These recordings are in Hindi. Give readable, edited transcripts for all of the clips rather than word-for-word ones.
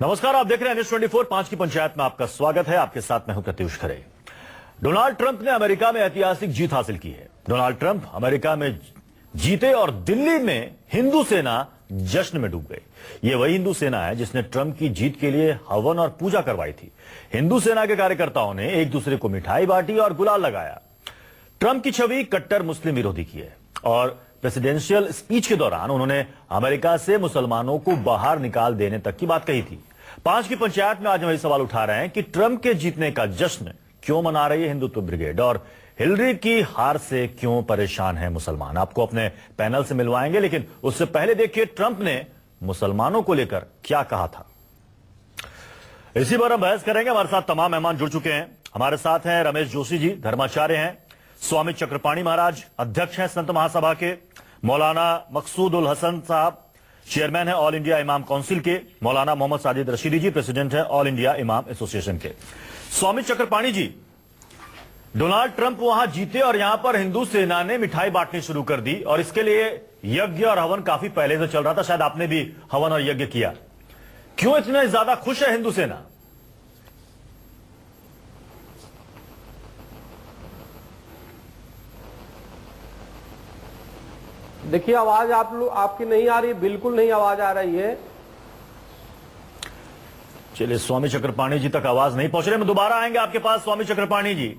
नमस्कार, आप देख रहे हैं न्यूज़ 24 5 की पंचायत में आपका स्वागत है। आपके साथ मैं हूं प्रत्युष खरे। डोनाल्ड ट्रंप ने अमेरिका में ऐतिहासिक जीत हासिल की है। डोनाल्ड ट्रंप अमेरिका में जीते और दिल्ली में हिंदू सेना जश्न में डूब गई। ये वही हिंदू सेना है जिसने ट्रंप की जीत के लिए हवन और पूजा करवाई थी। हिंदू सेना के कार्यकर्ताओं ने एक दूसरे को मिठाई बांटी और गुलाल लगाया। ट्रंप की छवि कट्टर मुस्लिम विरोधी की है और प्रेसिडेंशियल स्पीच के दौरान उन्होंने अमेरिका से मुसलमानों को बाहर निकाल देने तक की बात कही थी। 5 की पंचायत में आज हम ये सवाल उठा रहे हैं कि ट्रंप के जीतने का जश्न क्यों मना रही है हिंदुत्व ब्रिगेड और हिलरी की हार से क्यों परेशान है मुसलमान। आपको अपने पैनल से मिलवाएंगे, लेकिन उससे पहले देखिए ट्रंप ने मुसलमानों को लेकर क्या कहा था। इसी पर हम बहस करेंगे। हमारे साथ तमाम मेहमान जुड़ चुके हैं। हमारे साथ हैं रमेश जोशी जी, धर्माचार्य हैं, स्वामी चक्रपाणी महाराज अध्यक्ष हैं संत महासभा के, मौलाना मकसूद उल हसन साहब चेयरमैन है ऑल इंडिया इमाम काउंसिल के, मौलाना मोहम्मद साजिद रशीदी जी प्रेसिडेंट है ऑल इंडिया इमाम एसोसिएशन के। स्वामी चक्रपाणी जी, डोनाल्ड ट्रंप वहां जीते और यहां पर हिंदू सेना ने मिठाई बांटनी शुरू कर दी और इसके लिए यज्ञ और हवन काफी पहले से चल रहा था। शायद आपने भी हवन और यज्ञ किया। क्यों इतने ज्यादा खुश है हिंदू सेना? देखिए, आवाज आपकी नहीं आ रही, बिल्कुल नहीं आवाज आ रही है। चलिए, स्वामी चक्रपाणी जी तक आवाज नहीं पहुंच रही। मैं दोबारा आएंगे आपके पास स्वामी चक्रपाणी जी।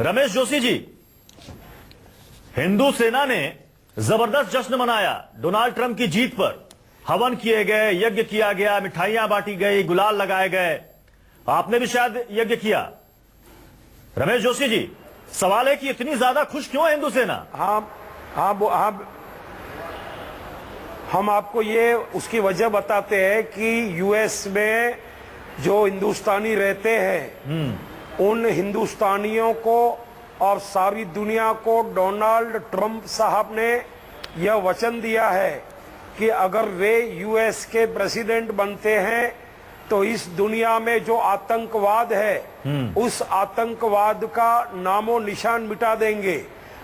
रमेश जोशी जी, हिंदू सेना ने जबरदस्त जश्न मनाया डोनाल्ड ट्रंप की जीत पर। हवन किए गए, यज्ञ किया गया, मिठाइयां बांटी गई, गुलाल लगाए गए। आपने भी शायद यज्ञ किया। रमेश जोशी जी, सवाल है कि इतनी ज्यादा खुश क्यों है हिंदू सेना? हाँ, हम आपको ये उसकी वजह बताते हैं कि यूएस में जो हिंदुस्तानी रहते हैं उन हिंदुस्तानियों को और सारी दुनिया को डोनाल्ड ट्रंप साहब ने यह वचन दिया है कि अगर वे यूएस के प्रेसिडेंट बनते हैं तो इस दुनिया में जो आतंकवाद है उस आतंकवाद का नामो निशान मिटा देंगे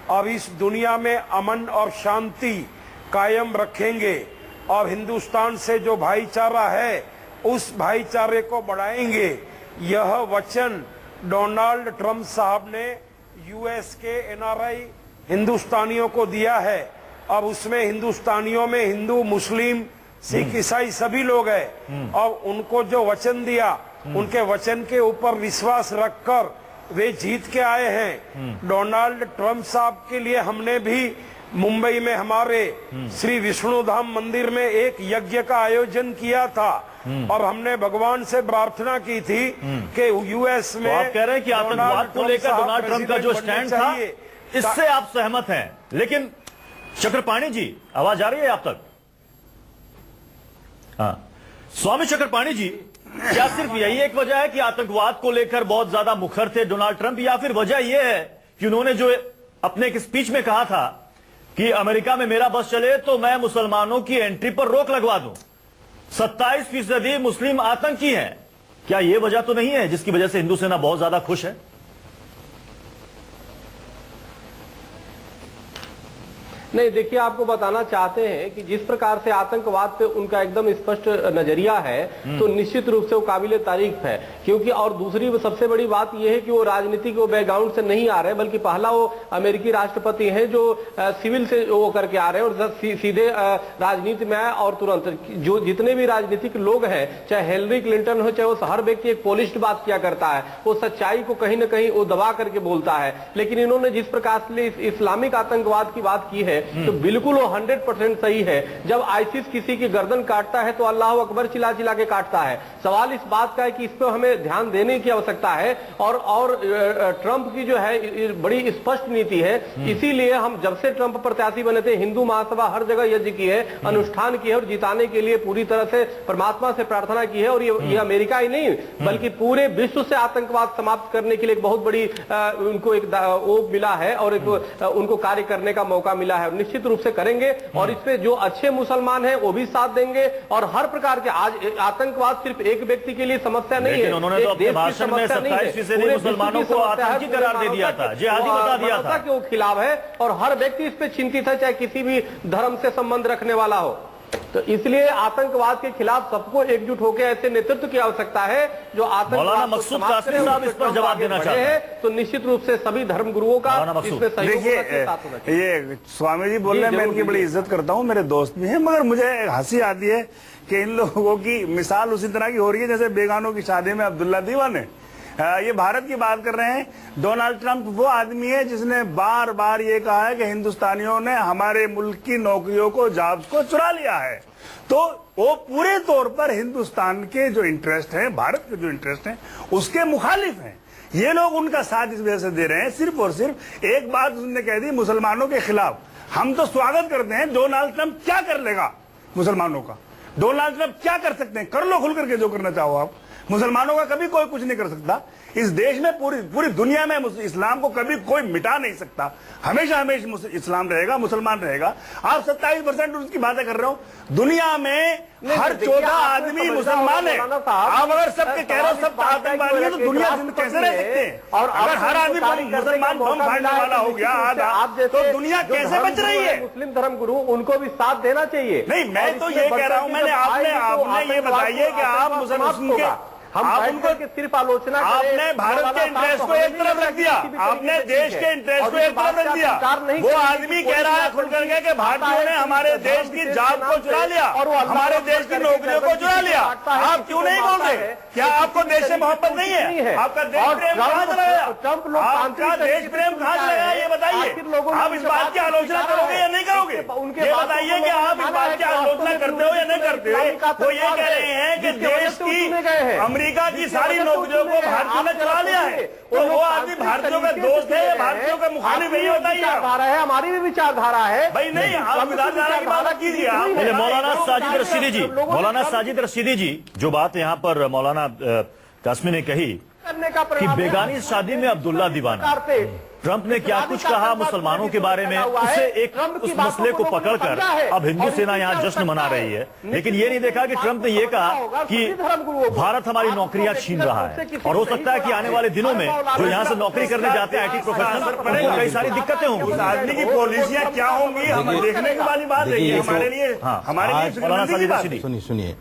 और इस दुनिया में अमन और शांति कायम रखेंगे और हिंदुस्तान से जो भाईचारा है उस भाईचारे को बढ़ाएंगे। यह वचन डोनाल्ड ट्रंप साहब ने यूएस के एनआरआई हिंदुस्तानियों को दिया है। अब उसमें हिंदुस्तानियों में हिंदू, मुस्लिम, सिख, ईसाई सभी लोग हैं और उनको जो वचन दिया उनके वचन के ऊपर विश्वास रखकर वे जीत के आए हैं। डोनाल्ड ट्रंप साहब के लिए हमने भी मुंबई में हमारे श्री विष्णुधाम मंदिर में एक यज्ञ का आयोजन किया था और हमने भगवान से प्रार्थना की थी कि यूएस में। तो आप कह रहे हैं कि आतंकवाद को लेकर डोनाल्ड ट्रंप का जो स्टैंड था इससे आप सहमत हैं। लेकिन चक्रपाणी जी, आवाज आ रही है आप तक? हाँ, स्वामी चक्रपाणी जी, क्या सिर्फ यही एक वजह है कि आतंकवाद को लेकर बहुत ज्यादा मुखर थे डोनाल्ड ट्रंप, या फिर वजह यह है कि उन्होंने जो अपने एक स्पीच में कहा था कि अमेरिका में मेरा बस चले तो मैं मुसलमानों की एंट्री पर रोक लगवा दूं, 27% मुस्लिम आतंकी हैं, क्या यह वजह तो नहीं है जिसकी वजह से हिंदू सेना बहुत ज्यादा खुश है? नहीं, देखिए, आपको बताना चाहते हैं कि जिस प्रकार से आतंकवाद पे उनका एकदम स्पष्ट नजरिया है तो निश्चित रूप से वो काबिले तारीफ है। क्योंकि और दूसरी सबसे बड़ी बात यह है कि वो राजनीतिक बैकग्राउंड से नहीं आ रहे, बल्कि पहला वो अमेरिकी राष्ट्रपति हैं जो सिविल से वो करके आ रहे हैं और सीधे राजनीति में आए और तुरंत जो जितने भी राजनीतिक लोग हैं, चाहे हिलरी क्लिंटन हो, चाहे वो हर व्यक्ति एक पॉलिश्ड बात किया करता है, वो सच्चाई को कहीं ना कहीं वो दबा करके बोलता है। लेकिन इन्होंने जिस प्रकार से इस्लामिक आतंकवाद की बात की है तो बिल्कुल वो 100% सही है। जब आईसिस किसी की गर्दन काटता है तो अल्लाह अकबर चिल्ला चिल्ला के काटता है। सवाल इस बात का है कि इस पर हमें ध्यान देने की आवश्यकता है और ट्रंप की जो है बड़ी स्पष्ट नीति है। इसीलिए हम जब से ट्रंप प्रत्याशी बने थे, हिंदू महासभा हर जगह यज्ञ की है, अनुष्ठान की है और जिताने के लिए पूरी तरह से परमात्मा से प्रार्थना की है। और ये अमेरिका ही नहीं बल्कि पूरे विश्व से आतंकवाद समाप्त करने के लिए एक बहुत बड़ी उनको एक वो मिला है और एक उनको कार्य करने का मौका मिला है। निश्चित रूप से करेंगे और इसमें जो अच्छे मुसलमान हैं वो भी साथ देंगे और हर प्रकार के आज आतंकवाद सिर्फ एक व्यक्ति के लिए समस्या नहीं है। उन्होंने तो अपने भाषण में 27% मुसलमानों को आतंकी करार दे दिया था, जिहादी बता दिया था कि वो खिलाफ है और हर व्यक्ति इस पे चिंतित है, चाहे किसी भी धर्म से संबंध रखने वाला हो। तो इसलिए आतंकवाद के खिलाफ सबको एकजुट होकर ऐसे नेतृत्व की आवश्यकता है जो मौलाना आतंकवाद को मकसूद समाप्त कासमी करे, साहब उस इस पर पर जवाब आगे देना बढ़े चाहते हैं। तो निश्चित रूप से सभी धर्म गुरुओं का मौलाना मकसूद। इसमें सहयोग देखिए, के साथ होना चाहिए। ये स्वामी जी बोल रहे हैं, मैं जरूर इनकी बड़ी इज्जत करता हूँ, मेरे दोस्त भी हैं, मगर मुझे हंसी आती है कि इन लोगों की मिसाल उसी तरह की हो रही है जैसे बेगानों की शादी में अब्दुल्ला दीवाने। ये भारत की बात कर रहे हैं। डोनाल्ड ट्रंप वो आदमी है जिसने बार बार ये कहा है कि हिंदुस्तानियों ने हमारे मुल्क की नौकरियों को, जॉब्स को चुरा लिया है। तो वो पूरे तौर पर हिंदुस्तान के जो इंटरेस्ट हैं, भारत के जो इंटरेस्ट हैं, उसके मुखालिफ हैं। ये लोग उनका साथ इस वजह से दे रहे हैं, सिर्फ और सिर्फ एक बात उसने कह दी मुसलमानों के खिलाफ। हम तो स्वागत करते हैं, डोनाल्ड ट्रंप क्या कर लेगा मुसलमानों का? डोनाल्ड ट्रंप क्या कर सकते हैं? कर लो खुल करके जो करना चाहो आप। मुसलमानों का कभी कोई कुछ नहीं कर सकता। इस देश में, पूरी दुनिया में इस्लाम को कभी कोई मिटा नहीं सकता। हमेशा हमेशा इस्लाम रहेगा, मुसलमान रहेगा। आप 27% उसकी बातें कर रहे हो। दुनिया में हर 14 आदमी मुसलमान है। आप अगर सबके कह रहे हो सब आतंकवादी है तो दुनिया कैसे रह सकते हैं? और अगर हर आदमी मुसलमान बम फाड़ने वाला हो गया आधा, तो दुनिया कैसे बच रही है? मुस्लिम धर्म गुरु उनको भी साथ देना चाहिए। नहीं, मैं तो ये कह रहा हूं, आपने ये बताइए कि आप मुसलमान के, हम उनको सिर्फ आलोचना, आपने भारत के इंटरेस्ट को एक तरफ रख दिया, आपने देश के इंटरेस्ट को एक तरफ रख दिया। वो आदमी कह रहा है खुल करके कि भारतीयों ने हमारे देश की जॉब को चुरा लिया, हमारे देश की नौकरियों को चुरा लिया। आप क्यों नहीं बोल रहे? क्या आपको देश से मोहब्बत नहीं है? आपका देश प्रेम कहाँ चला गया? आपका देश प्रेम कहाँ चला गया? ये बताइए। आप इस बात की आलोचना करोगे या नहीं करोगे? ये बताइए कि आप इस बात की आलोचना करते हो या नहीं करते हो? वो ये कह रहे हैं कि देश की, अमेरिका की सारी नौकरियों को भारतीयों ने चला लिया है। तो वो आदमी भारतीयों का दोस्त है या भारतीयों का मुखालिफ है? ये बताइए। हमारी भी विचारधारा है भाई। नहीं, आप विचारधारा की बात कीजिए। मौलाना साजिद रशीदी जी, मौलाना साजिद रशीदी जी, जो बात यहाँ पर मौलाना कासमी ने कही कि बेगानी शादी में अब्दुल्ला दीवाना, ट्रंप ने क्या कुछ कहा मुसलमानों के बारे में, उसे एक उस मसले को पकड़कर अब हिंदू सेना यहाँ जश्न मना रही है। लेकिन ये नहीं देखा कि ट्रंप ने ये कहा कि भारत हमारी नौकरियां छीन रहा है, और हो सकता है कि आने वाले दिनों में जो यहाँ से नौकरी करने जाते हैं आईटी प्रोफेशनल, उनको कई सारी दिक्कतें होंगी। उस आदमी की पॉलिसियां क्या होंगी, हम देखने की वाली बात है। हमारे लिए, सुनिए,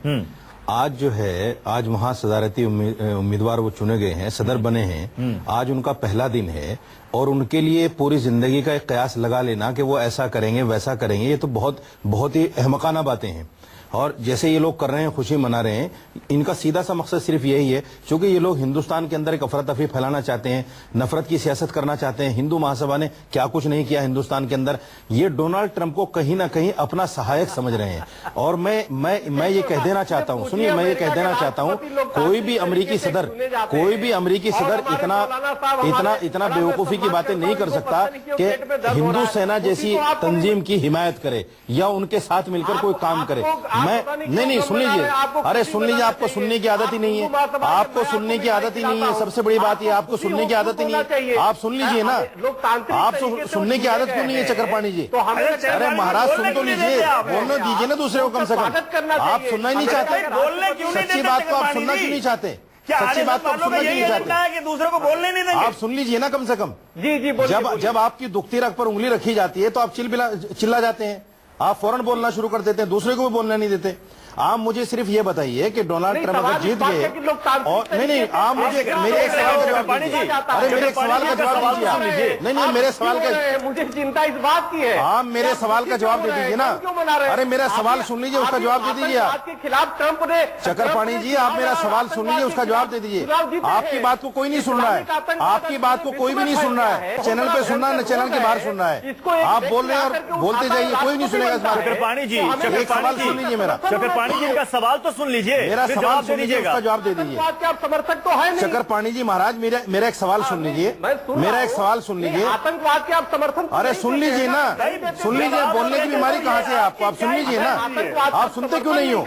आज जो है, आज वहाँ सदारती उम्मीदवार वो चुने गए हैं, सदर बने हैं, आज उनका पहला दिन है, और उनके लिए पूरी जिंदगी का एक कयास लगा लेना कि वो ऐसा करेंगे वैसा करेंगे, ये तो बहुत ही अहमकाना बातें हैं। और जैसे ये लोग कर रहे हैं, खुशी मना रहे हैं, इनका सीधा सा मकसद सिर्फ यही है, क्योंकि ये लोग हिंदुस्तान के अंदर एक अफरा तफरी फैलाना चाहते हैं, नफरत की सियासत करना चाहते हैं। हिंदू महासभा ने क्या कुछ नहीं किया हिंदुस्तान के अंदर। ये डोनाल्ड ट्रंप को कहीं ना कहीं अपना सहायक समझ रहे हैं। और मैं ये कह देना चाहता हूं, सुनिए, मैं ये कह देना चाहता हूं, कोई भी अमेरिकी सदर इतना बेवकूफी की बातें नहीं कर सकता कि हिंदू सेना जैसी तंजीम की हिमायत करे या उनके साथ मिलकर कोई काम करे। नहीं, सुन लीजिए। अरे सुन लीजिए, आपको सुनने की आदत ही नहीं है। आपको सुनने की आदत ही नहीं है। सबसे बड़ी बात ये, आपको सुनने की आदत ही नहीं है। आप सुन लीजिए ना, आप सुनने की आदत क्यों नहीं है चक्रपाणी जी? अरे महाराज सुन तो लीजिए, बोलने दीजिए ना दूसरे को कम से कम। आप सुनना ही नहीं चाहते। सच्ची बात को आप सुनना क्यों नहीं चाहते? सच्ची बात को आप सुनना क्यों नहीं चाहते? दूसरे को बोलने नहीं देंगे। आप सुन लीजिए ना कम से कम। जी, जब आपकी दुखती रग पर उंगली रखी जाती है तो आप चिल्ला जाते हैं, आप फौरन बोलना शुरू कर देते हैं, दूसरे को भी बोलना नहीं देते। आप मुझे सिर्फ ये बताइए कि डोनाल्ड ट्रंप अगर जीत गए, और नहीं, आप मुझे मेरे एक सवाल का जवाब दीजिए। अरे मेरे एक सवाल का जवाब दीजिए। नहीं, मेरे सवाल का, मुझे चिंता इस बात की है। आप मेरे सवाल का जवाब दे दीजिए ना। अरे मेरा सवाल सुन लीजिए, उसका जवाब दे दीजिए। आप के खिलाफ ट्रंप ने, चक्रपाणी जी, आप मेरा सवाल सुन लीजिए, उसका जवाब दे दीजिए। आपकी बात को कोई नहीं सुन रहा है, आपकी बात को कोई भी नहीं सुन रहा है। चैनल पे सुनना है, चैनल के बाहर सुनना है। आप बोल रहे हैं और बोलते जाइए, कोई नहीं सुनेगा इस बात। चक्रपाणी जी, एक सवाल सुन लीजिए मेरा। चक्रपाणी जी का सवाल तो सुन लीजिए, मेरा सवाल सुन लीजिए, उसका जवाब दे दीजिए। आप समर्थक तो है नहीं। चक्रपाणी जी महाराज, मेरा एक सवाल सुन लीजिए, मेरा एक सवाल सुन लीजिए। आतंकवाद के आप समर्थन, अरे सुन लीजिए ना, सुन लीजिए। बोलने की बीमारी कहाँ से है आपको? आप सुन लीजिए ना, आप सुनते क्यों नहीं हो?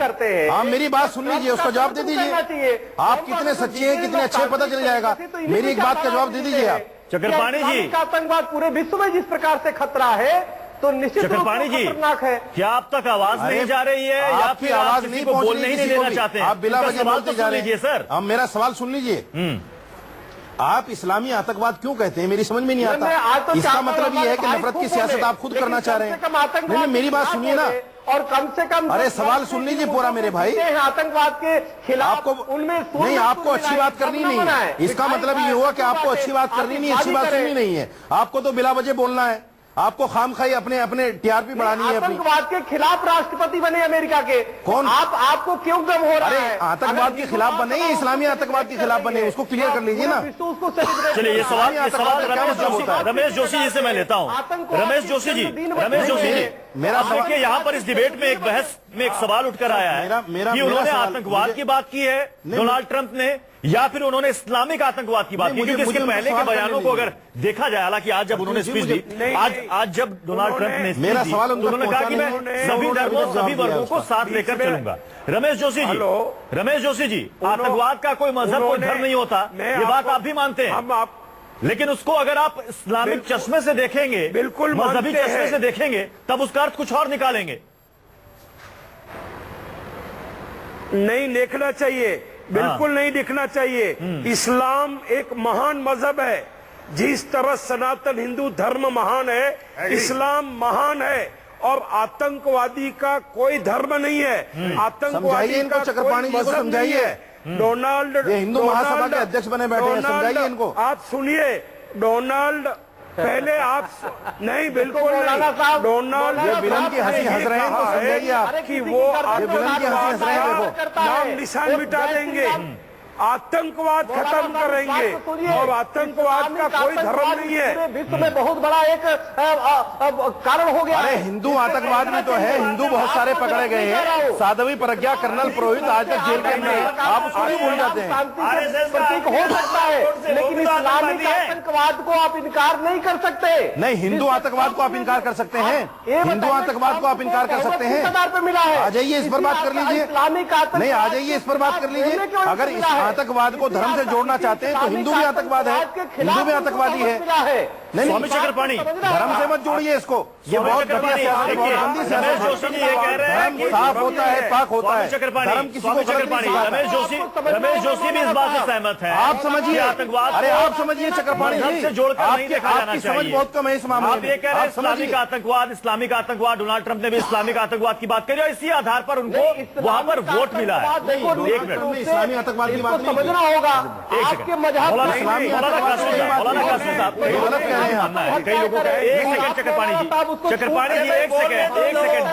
आप मेरी बात सुन लीजिए, उसका जवाब दे दीजिए। आप कितने सच्चे हैं, कितने अच्छे, पता चल जाएगा। मेरी एक बात का जवाब दे दीजिए आप। चक्रपाणी जी, आतंकवाद पूरे विश्व में जिस प्रकार से खतरा है, तो निश्चित चक्रपाणी जी, क्या आप तक आवाज नहीं जा रही है या फिर आवाज किसी नहीं को पहुंच बोलने ही नहीं देना चाहते हैं? आप बिला वजह बोलते जा रहे हैं सर। अब मेरा सवाल सुन लीजिए। आप इस्लामी आतंकवाद क्यों कहते हैं, मेरी समझ में नहीं मैं आज आता। तो इसका चाहता हूं मतलब ये है कि हमारे नफरत भाई की खूब सियासत बोले, आप खुद लेकिन करना चाह रहे कम से कम हैं। आतंकवाद नहीं, मेरी बात के सुनिए ना। खिलाफ और कम से कम अरे सवाल सुन लीजिए पूरा मेरे भाई। आतंकवाद के खिलाफ आपको उनमें नहीं, आपको अच्छी बात करनी नहीं है। इसका मतलब ये हुआ कि आपको अच्छी बात करनी नहीं, अच्छी बात सुननी नहीं है। आपको तो बिला वजह बोलना है, आपको खामखाई अपने टीआरपी बढ़ानी है अपनी। आतंकवाद के खिलाफ राष्ट्रपति बने अमेरिका के, कौन? आपको क्यों गम हो रहा अरे है? आतंकवाद के खिलाफ बने, इस्लामी आतंकवाद के खिलाफ बने, उसको क्लियर कर लीजिए ना। चलिए ये सवाल रमेश जोशी जी से मैं लेता हूं। रमेश जोशी जी, मेरा सवाल- देखिए यहाँ पर इस डिबेट में एक बहस में एक सवाल उठकर आया है कि उन्होंने सवाल- आतंकवाद की बात की है डोनाल्ड ट्रंप ने, या फिर उन्होंने इस्लामिक आतंकवाद की बात की, क्योंकि इसके पहले के बयानों को अगर देखा जाए, हालांकि आज जब उन्होंने स्पीच दी, आज जब डोनाल्ड ट्रंप ने मेरा स्पीच दी, सवाल तो उन्होंने कहा कि मैं सभी धर्मों सभी वर्गों को साथ लेकर चलूंगा। रमेश जोशी जी, आतंकवाद का कोई मजहब कोई धर्म नहीं होता, ये बात आप भी मानते हैं, लेकिन उसको अगर आप इस्लामिक चश्मे से देखेंगे, बिल्कुल मजहबी मानते चश्मे हैं। से देखेंगे, तब उसका अर्थ कुछ और निकालेंगे। नहीं देखना चाहिए, बिल्कुल नहीं दिखना चाहिए। इस्लाम एक महान मजहब है, जिस तरह सनातन हिंदू धर्म महान है, इस्लाम महान है, और आतंकवादी का कोई धर्म नहीं है। समझाइए आतंकवादी इनको, का चक्रपाणी कोई जी को मजहब नहीं समझाइए। है। डोनाल्ड ये हिंदू महासभा के अध्यक्ष बने बैठे हैं, समझाइए इनको। आप सुनिए, डोनाल्ड पहले आप नहीं, बिल्कुल मौलाना साहब, डोनाल्ड ये विलन की हंसी हंस रहे हैं, इनको समझाइए आप। कि वो ये विलन की हंसी हंस रहे हैं, देखो। नाम निशान मिटा देंगे, आतंकवाद खत्म करेंगे, और आतंकवाद का कोई धर्म नहीं है। विश्व में बहुत बड़ा एक कारण हो गया। अरे हिंदू आतंकवाद में तो है, हिंदू बहुत सारे पकड़े गए हैं। साध्वी प्रज्ञा कर्नल पुरोहित आज तक जेल के अंदर है, आप उसको भी भूल जाते हैं। प्रतीक हो सकता है, लेकिन इस्लामिक आतंकवाद को आप इनकार नहीं कर सकते। नहीं, हिंदू आतंकवाद को आप इनकार कर सकते हैं, हिंदू आतंकवाद को आप इनकार कर सकते हैं। आधार पर मिला है, आ जाइए इस पर बात कर लीजिए। इस्लामिक आतंकवाद नहीं, आ जाइए इस पर बात कर लीजिए। अगर इस आतंकवाद को धर्म से जोड़ना चाहते हैं तो हिंदू भी आतंकवाद है, हिंदू भी आतंकवादी है। नहीं, स्वामी चक्रपाणी, धर्म से मत जोड़िए इसको, ये बहुत घटिया सियासत है, बहुत गंदी सियासत रमेश जोशी जी ये कह रहे हैं धर्म कि साफ होता है, पाक होता है, चक्रपाणी, धर्म किसी को स्वामी गलत नहीं चक्रपाणी, सिखाता। रमेश जोशी भी इस बात से सहमत है। आप समझिए, आतंकवाद, अरे आप समझिए चक्रपाणी धर्म जी, से जोड़कर नहीं देखा जाना आपकी समझ चाहिए। बहुत कम है इस मामले आप में। ये कह रहे हैं आप समझिए। इस्लामिक आतंकवाद, डोनाल्ड ट्रंप ने भी इस्लामिक आतंकवाद की बात करी और इसी आधार पर उनको वहां पर वोट मिला है। एक मिनट, इस्लामी आतंकवाद की बात नहीं की। समझना होगा एक आपके सेकंड, मजहब मौलाना में- कासिम साहब, गलत कह रहे हैं आप। कई लोगों का एक सेकंड चक्रपाणी जी, एक सेकंड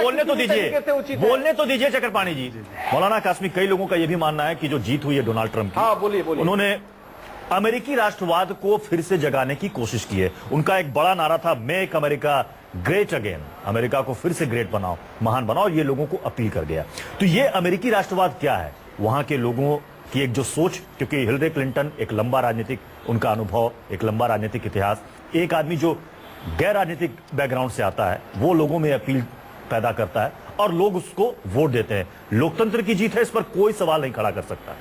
बोलने तो दीजिए चक्रपाणी जी। मौलाना कासमी, कई लोगों का यह भी मानना है कि जो जीत हुई है डोनाल्ड ट्रंप की, हाँ बोलिए उन्होंने अमेरिकी राष्ट्रवाद को फिर से जगाने की कोशिश की है। उनका एक बड़ा नारा था, make America great again, America को फिर से ग्रेट बनाओ, महान बनाओ, और ये लोगों को अपील कर गया। तो ये अमेरिकी राष्ट्रवाद क्या है? वहां के लोगों की एक जो सोच, क्योंकि हिलरी क्लिंटन एक लंबा राजनीतिक उनका अनुभव, एक लंबा राजनीतिक इतिहास, एक आदमी जो गैर राजनीतिक बैकग्राउंड से आता है, वो लोगों में अपील पैदा करता है और लोग उसको वोट देते हैं। लोकतंत्र की जीत है, इस पर कोई सवाल नहीं खड़ा कर सकता।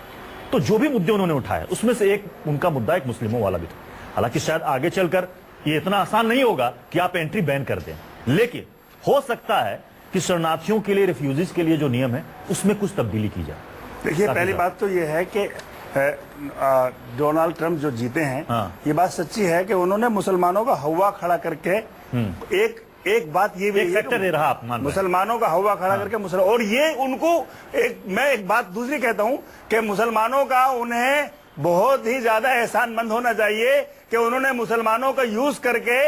तो जो भी मुद्दे उन्होंने उठाए, उसमें से एक उनका मुद्दा एक मुस्लिमों वाला भी था। हालांकि शायद आगे चलकर ये इतना आसान नहीं होगा कि आप एंट्री बैन कर दें, लेकिन हो सकता है कि शरणार्थियों के लिए, रिफ्यूजीज के लिए जो नियम है उसमें कुछ तब्दीली की जाए। देखिए, पहली बात तो ये है कि डोनाल्ड ट्रंप जो जीते हैं, हाँ। ये बात सच्ची है कि उन्होंने मुसलमानों का हवा खड़ा करके एक बात ये भी एक फैक्टर दे रहा, आप मान रहे हैं। मुसलमानों का हवा खड़ा करके मुसलमान, और ये उनको मैं एक बात दूसरी कहता हूं कि मुसलमानों का उन्हें बहुत ही ज्यादा एहसानमंद होना चाहिए कि उन्होंने मुसलमानों का यूज करके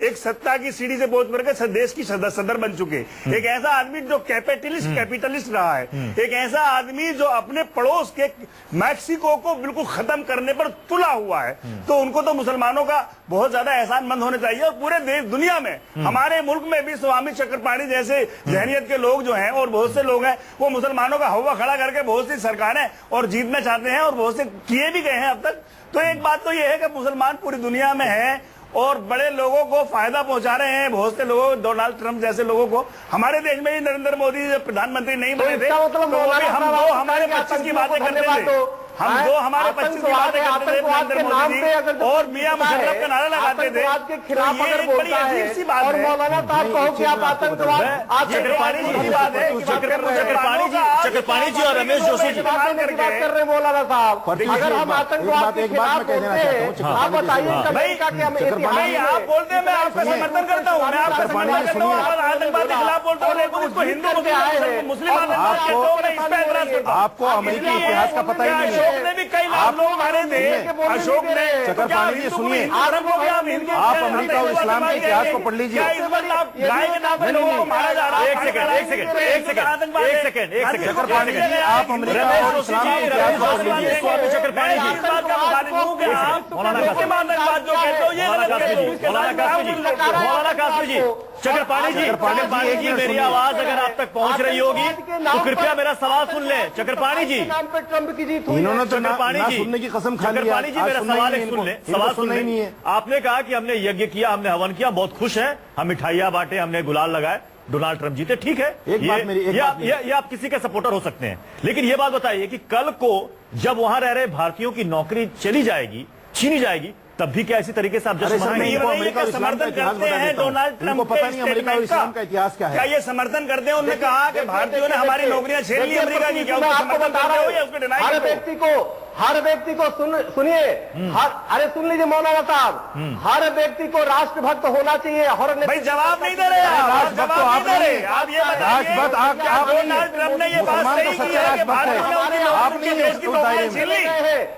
एक सत्ता की सीढ़ी से पहुंच करके देश की सदर बन चुके। एक ऐसा आदमी जो कैपिटलिस्ट रहा है, एक ऐसा आदमी जो अपने पड़ोस के मैक्सिको को बिल्कुल खत्म करने पर तुला हुआ है। तो उनको तो मुसलमानों का बहुत ज्यादा एहसानमंद होना चाहिए। और पूरे देश दुनिया में, हमारे मुल्क में भी स्वामी चक्रपाणी जैसे जहनियत के लोग जो हैं, और बहुत से लोग हैं, वो मुसलमानों का हवा खड़ा करके बहुत सी सरकारें और जीतना चाहते हैं, और बहुत से किए भी गए हैं अब तक। तो एक बात तो यह है कि मुसलमान पूरी दुनिया में है और बड़े लोगों को फायदा पहुंचा रहे हैं, बहुत से लोगों, डोनाल्ड ट्रंप जैसे लोगों को। हमारे देश में ही नरेंद्र मोदी जब प्रधानमंत्री नहीं बने थे, तो वो भी हम हमारे 25 की बातें करते थे। हम जो हमारे 25 की बातें करते थे नरेंद्र मोदी जी और मियां मुशर्रफ का नारा लगाते थे, आतंकवाद के खिलाफ तो ये अगर एक बड़ी बोलता अजीब सी बात और है। मौलाना साहब कहो कि आप आतंकवाद चक्रपाणी जी की बात है, चक्रपाणी जी और रमेश जोशी जी बात कर रहे हैं मौलाना साहब। अगर हम आतंकवाद के खिलाफ बोलते हैं, आप बताइए अमेरिका के हम नहीं, आप बोलते हैं मैं आपका समर्थन करता हूँ, मैं आपका समर्थन करता हूँ, आप आतंकवाद के खिलाफ बोलते हो, लेकिन इसको हिंदू मुस्लिम आतंकवाद कहते हो, मैं इस पे एतराज करता हूँ। आपको अमेरिकी इतिहास का पता ही नहीं है। अशोक ने भी कई लाख लोग मारे थे, अशोक ने। चक्रपाणी जी सुनिए, आप अमेरिका और इस्लाम के इतिहास को पढ़ लीजिए। गाय के नाम पे लोगों को मारा जा रहा है। चक्रपाणी जी, आप अमेरिका और इस्लाम के इतिहास को पढ़ लीजिए। चक्रपाणी जी, चक्रपाणी जी मेरी आवाज अगर आप तक पहुंच रही होगी तो कृपया मेरा सवाल सुन ले। चक्रपाणी जी, नाम पे ट्रंप की जीत हुई। इन्होंने तो चक्रपाणी ना जी, सुनने की कसम खा ली। चक्रपाणी जी मेरा सवाल एक सुन ले, सवाल सुन नहीं ले। है। आपने कहा कि हमने यज्ञ किया, हमने हवन किया, बहुत खुश हैं, हम मिठाइयां बांटे, हमने गुलाल लगाए, डोनाल्ड ट्रंप जीते, ठीक है। ये आप किसी के सपोर्टर हो सकते हैं, लेकिन ये बात बताइए कि कल को जब वहां रह रहे भारतीयों की नौकरी चली जाएगी, छीनी जाएगी, तब भी क्या इसी तरीके से आप जश्न मनाएंगे? अमेरिका और इस्लाम का इतिहास बता देता हूं। इनको पता नहीं अमेरिका और इस्लाम का इतिहास क्या है। क्या ये समर्थन करते हैं? उन्होंने कहा कि भारतीयों ने हमारी नौकरियां छीन ली अमेरिका की, क्या उसको समर्थन करते हो या उसको डिनाई हर करते हो? व्यक्ति को सुनिए, अरे सुन लीजिए मौलाना साहब, हर व्यक्ति को राष्ट्रभक्त होना चाहिए। भाई जवाब नहीं दे रहे आप, जवाब नहीं दे रहे आप। ये राष्ट्रभक्त आप डोनाल्ड ट्रंप ने ये बात सही की है कि भारत ने उनके देश की नौकरियां छीन ली।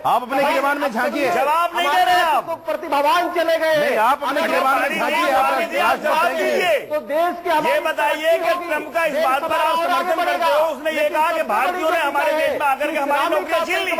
आप अपने गिरबान में झांकिए। जवाब नहीं दे रहे आप। प्रतिभावान चले गए। आप अपने गिरबान में झांकिए। आप जवाब दीजिए। तो देश के ये बताइए कि ट्रंप का इस बात पर आप समर्थन करते हो? उसने ये कहा कि भारतीयों ने हमारे देश में आकर के हमारी नौकरियां छीन ली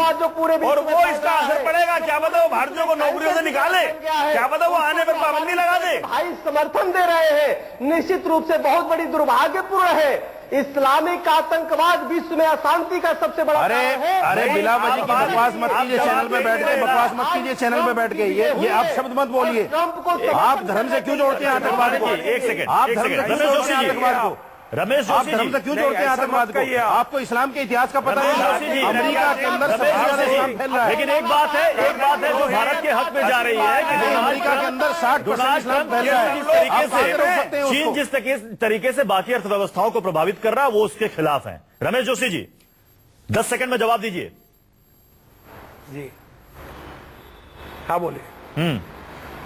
और वो इसका असर पड़ेगा। क्या पता वो भारतीयों को नौकरियों से निकाले, क्या पता वो आने पर पाबंदी लगा दे। भाई समर्थन दे रहे हैं, निश्चित रूप से बहुत बड़ी दुर्भाग्यपूर्ण है। इस्लामिक आतंकवाद विश्व में अशांति का सबसे बड़ा कारण है। अरे बिला वजह की बकवास मत कीजिए चैनल पे बैठ के, बकवास मत कीजिए चैनल पे बैठ के। ये आप शब्द मत बोलिए। ट्रंप को आप धर्म से क्यों जोड़ते हैं आतंकवाद को? एक सेकंड, आप एक धर्म से सेकंड। क्यों जोड़ते हैं आतंकवाद को? रमेश आप जोशी धर्म से जी, क्यों जोड़ते हैं आतंकवाद को? आपको इस्लाम के इतिहास का पता रमेश जोशी है? जी, अमेरिका के अंदर सबसे ज्यादा इस्लाम फैल रहा है। लेकिन एक बात है जो भारत के हक में जा रही है कि अमेरिका के अंदर 60% इस्लाम फैल रहा है। जिस तरीके आप कैसे रोक सकते हैं से चीन उसको? जिस तरीके से बाकी अर्थव्यवस्थाओं को प्रभावित कर रहा है, वो उसके खिलाफ है। रमेश जोशी जी 10 सेकंड में जवाब दीजिए। जी हाँ बोलिए,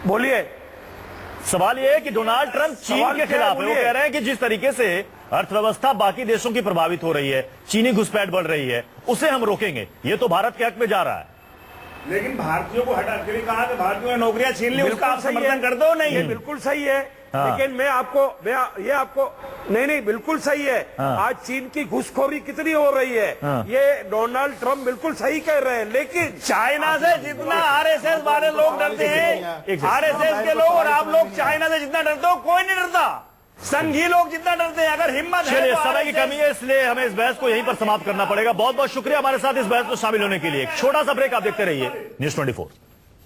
बोलिए। सवाल यह है कि डोनाल्ड ट्रंप चीन सवाल के क्या खिलाफ है। वो बोलिए। कह रहे हैं कि जिस तरीके से अर्थव्यवस्था बाकी देशों की प्रभावित हो रही है, चीनी घुसपैठ बढ़ रही है, उसे हम रोकेंगे। ये तो भारत के हक में जा रहा है। लेकिन भारतीयों को हटा के भी कहा कि भारतीयों ने नौकरियां छीन ली, बिल्कुल उसका आप सही समर्थन है। कर दो नहीं? ये बिल्कुल सही है। हाँ। लेकिन मैं आपको नहीं बिल्कुल सही है। आज चीन की घुसखोरी कितनी हो रही है, ये डोनाल्ड ट्रंप बिल्कुल सही कह रहे हैं। लेकिन चाइना से जितना आरएसएस वाले लोग डरते हैं, आरएसएस के लोग और आप लोग चाइना से जितना डरते हो, कोई नहीं डरता। संघी लोग जितना डरते हैं, अगर हिम्मत है चलिए, तो समय की कमी है, इसलिए हमें इस बहस को यहीं पर समाप्त करना पड़ेगा। बहुत बहुत शुक्रिया हमारे साथ इस बहस में शामिल होने के लिए। एक छोटा सा ब्रेक, आप देखते रहिए न्यूज़ 24।